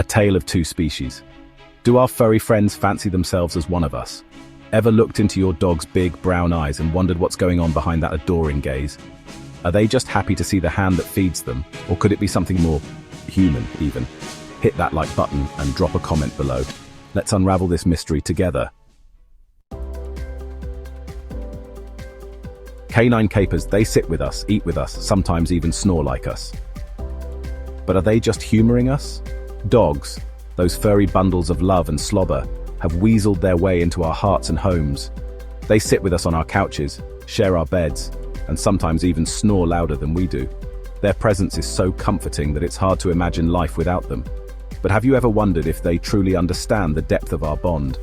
tale of two species. Do our furry friends fancy themselves as one of us? Ever looked into your dog's big brown eyes and wondered what's going on behind that adoring gaze? Are they just happy to see the hand that feeds them, or could it be something more human even? Hit that like button and drop a comment below. Let's unravel this mystery together. Canine capers, they sit with us, eat with us, sometimes even snore like us. But are they just humoring us? Dogs, those furry bundles of love and slobber, have weaseled their way into our hearts and homes. They sit with us on our couches, share our beds, and sometimes even snore louder than we do. Their presence is so comforting that it's hard to imagine life without them. But have you ever wondered if they truly understand the depth of our bond?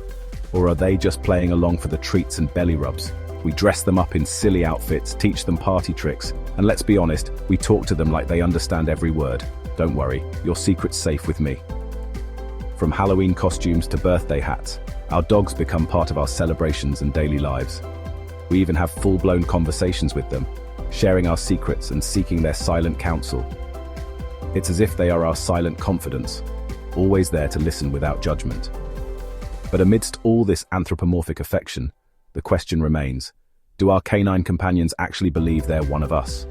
Or are they just playing along for the treats and belly rubs? We dress them up in silly outfits, teach them party tricks, and let's be honest, we talk to them like they understand every word. Don't worry, your secret's safe with me. From Halloween costumes to birthday hats, our dogs become part of our celebrations and daily lives. We even have full-blown conversations with them, sharing our secrets and seeking their silent counsel. It's as if they are our silent confidants, always there to listen without judgment. But amidst all this anthropomorphic affection, the question remains, do our canine companions actually believe they're one of us?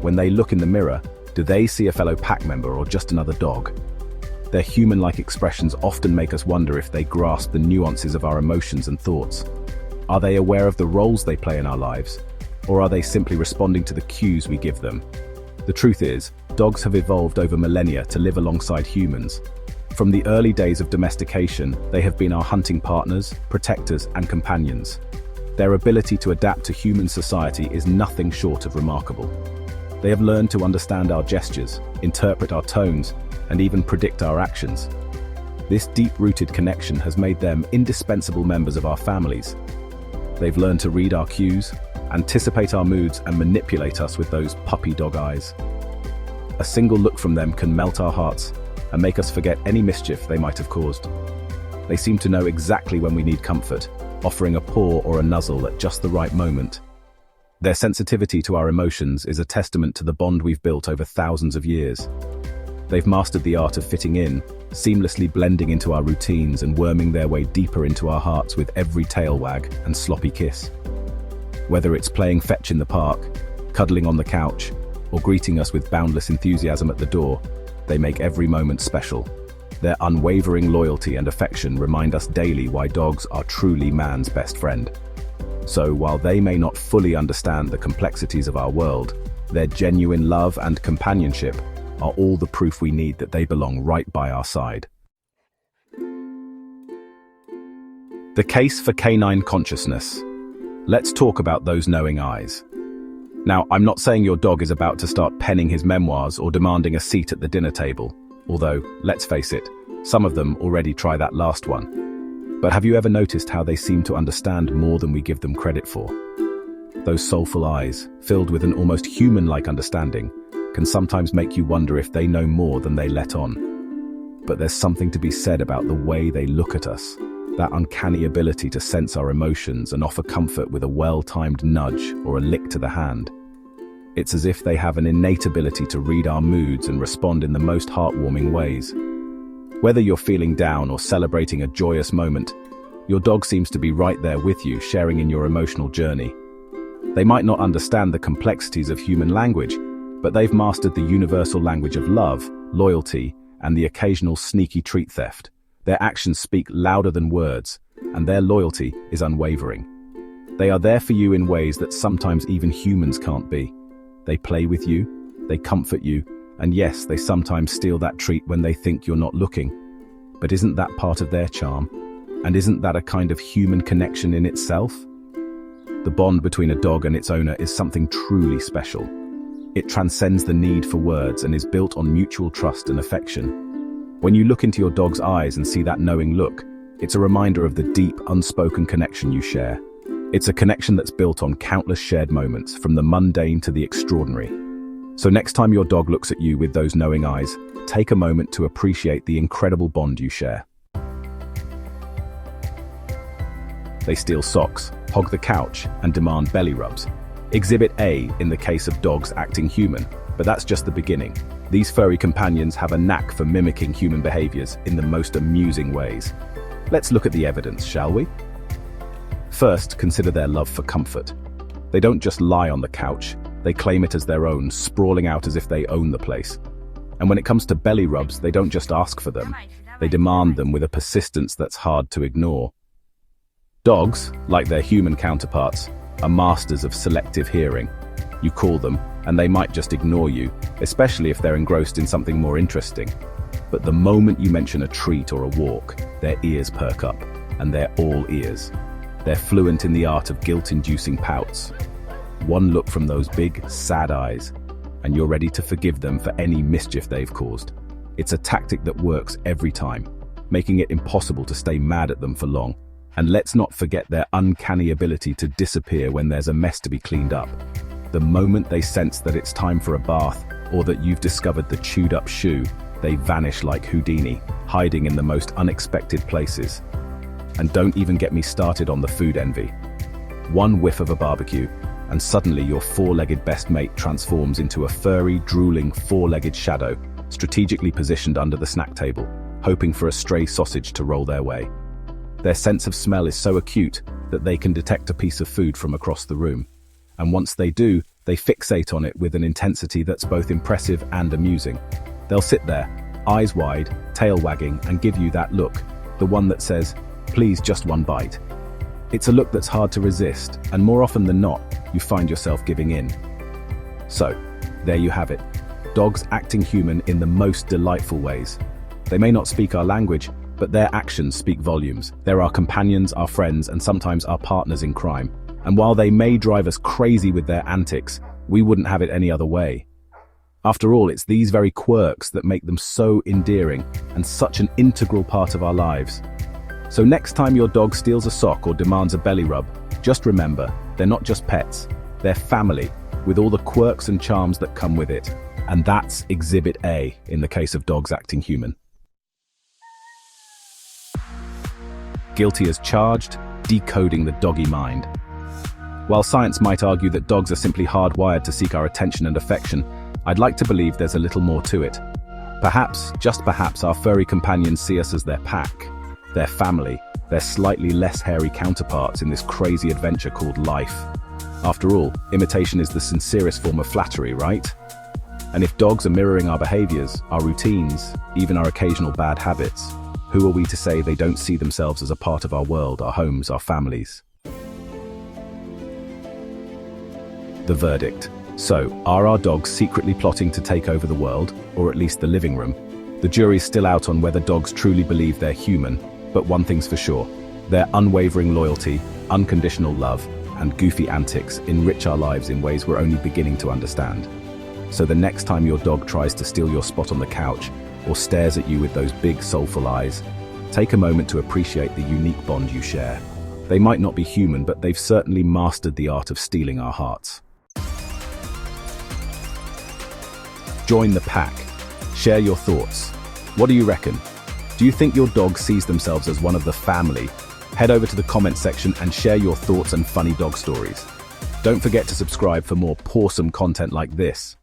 When they look in the mirror, do they see a fellow pack member or just another dog? Their human-like expressions often make us wonder if they grasp the nuances of our emotions and thoughts. Are they aware of the roles they play in our lives? Or are they simply responding to the cues we give them? The truth is, dogs have evolved over millennia to live alongside humans. From the early days of domestication, they have been our hunting partners, protectors, and companions. Their ability to adapt to human society is nothing short of remarkable. They have learned to understand our gestures, interpret our tones, and even predict our actions. This deep-rooted connection has made them indispensable members of our families. They've learned to read our cues, anticipate our moods, and manipulate us with those puppy dog eyes. A single look from them can melt our hearts and make us forget any mischief they might have caused. They seem to know exactly when we need comfort, offering a paw or a nuzzle at just the right moment. Their sensitivity to our emotions is a testament to the bond we've built over thousands of years. They've mastered the art of fitting in, seamlessly blending into our routines and worming their way deeper into our hearts with every tail wag and sloppy kiss. Whether it's playing fetch in the park, cuddling on the couch, or greeting us with boundless enthusiasm at the door, they make every moment special. Their unwavering loyalty and affection remind us daily why dogs are truly man's best friend. So while they may not fully understand the complexities of our world, their genuine love and companionship are all the proof we need that they belong right by our side. The case for canine consciousness. Let's talk about those knowing eyes. Now, I'm not saying your dog is about to start penning his memoirs or demanding a seat at the dinner table, although, let's face it, some of them already try that last one. But have you ever noticed how they seem to understand more than we give them credit for? Those soulful eyes, filled with an almost human-like understanding, can sometimes make you wonder if they know more than they let on. But there's something to be said about the way they look at us, that uncanny ability to sense our emotions and offer comfort with a well-timed nudge or a lick to the hand. It's as if they have an innate ability to read our moods and respond in the most heartwarming ways. Whether you're feeling down or celebrating a joyous moment, your dog seems to be right there with you, sharing in your emotional journey. They might not understand the complexities of human language, but they've mastered the universal language of love, loyalty, and the occasional sneaky treat theft. Their actions speak louder than words, and their loyalty is unwavering. They are there for you in ways that sometimes even humans can't be. They play with you, they comfort you, and yes, they sometimes steal that treat when they think you're not looking. But isn't that part of their charm? And isn't that a kind of human connection in itself? The bond between a dog and its owner is something truly special. It transcends the need for words and is built on mutual trust and affection. When you look into your dog's eyes and see that knowing look, it's a reminder of the deep, unspoken connection you share. It's a connection that's built on countless shared moments, from the mundane to the extraordinary. So next time your dog looks at you with those knowing eyes, take a moment to appreciate the incredible bond you share. They steal socks, hog the couch, and demand belly rubs. Exhibit A in the case of dogs acting human, But that's just the beginning. These furry companions have a knack for mimicking human behaviors in the most amusing ways. Let's look at the evidence, shall we? First, consider their love for comfort. They don't just lie on the couch, they claim it as their own, sprawling out as if they own the place. And when it comes to belly rubs, they don't just ask for them, they demand them with a persistence that's hard to ignore. Dogs, like their human counterparts, are masters of selective hearing. You call them, and they might just ignore you, especially if they're engrossed in something more interesting. But the moment you mention a treat or a walk, their ears perk up, and they're all ears. They're fluent in the art of guilt-inducing pouts. One look from those big, sad eyes, and you're ready to forgive them for any mischief they've caused. It's a tactic that works every time, making it impossible to stay mad at them for long. And let's not forget their uncanny ability to disappear when there's a mess to be cleaned up. The moment they sense that it's time for a bath, or that you've discovered the chewed-up shoe, they vanish like Houdini, hiding in the most unexpected places. And don't even get me started on the food envy. One whiff of a barbecue, and suddenly your four-legged best mate transforms into a furry, drooling, four-legged shadow, strategically positioned under the snack table, hoping for a stray sausage to roll their way. Their sense of smell is so acute that they can detect a piece of food from across the room. And once they do, they fixate on it with an intensity that's both impressive and amusing. They'll sit there, eyes wide, tail wagging, and give you that look, the one that says, "Please, just one bite." It's a look that's hard to resist, and more often than not, you find yourself giving in. So, there you have it. Dogs acting human in the most delightful ways. They may not speak our language, but their actions speak volumes. They're our companions, our friends, and sometimes our partners in crime. And while they may drive us crazy with their antics, we wouldn't have it any other way. After all, it's these very quirks that make them so endearing and such an integral part of our lives. So next time your dog steals a sock or demands a belly rub, just remember, they're not just pets, they're family, with all the quirks and charms that come with it. And that's Exhibit A in the case of dogs acting human. Guilty as charged, decoding the doggy mind. While science might argue that dogs are simply hardwired to seek our attention and affection, I'd like to believe there's a little more to it. Perhaps, just perhaps, our furry companions see us as their pack, their family, their slightly less hairy counterparts in this crazy adventure called life. After all, imitation is the sincerest form of flattery, right? And if dogs are mirroring our behaviors, our routines, even our occasional bad habits, who are we to say they don't see themselves as a part of our world, our homes, our families? The verdict. So, are our dogs secretly plotting to take over the world, or at least the living room? The jury's still out on whether dogs truly believe they're human, but one thing's for sure, their unwavering loyalty, unconditional love, and goofy antics enrich our lives in ways we're only beginning to understand. So the next time your dog tries to steal your spot on the couch, or stares at you with those big soulful eyes, take a moment to appreciate the unique bond you share. They might not be human, but they've certainly mastered the art of stealing our hearts. Join the pack. Share your thoughts. What do you reckon? Do you think your dog sees themselves as one of the family? Head over to the comment section and share your thoughts and funny dog stories. Don't forget to subscribe for more pawsome content like this.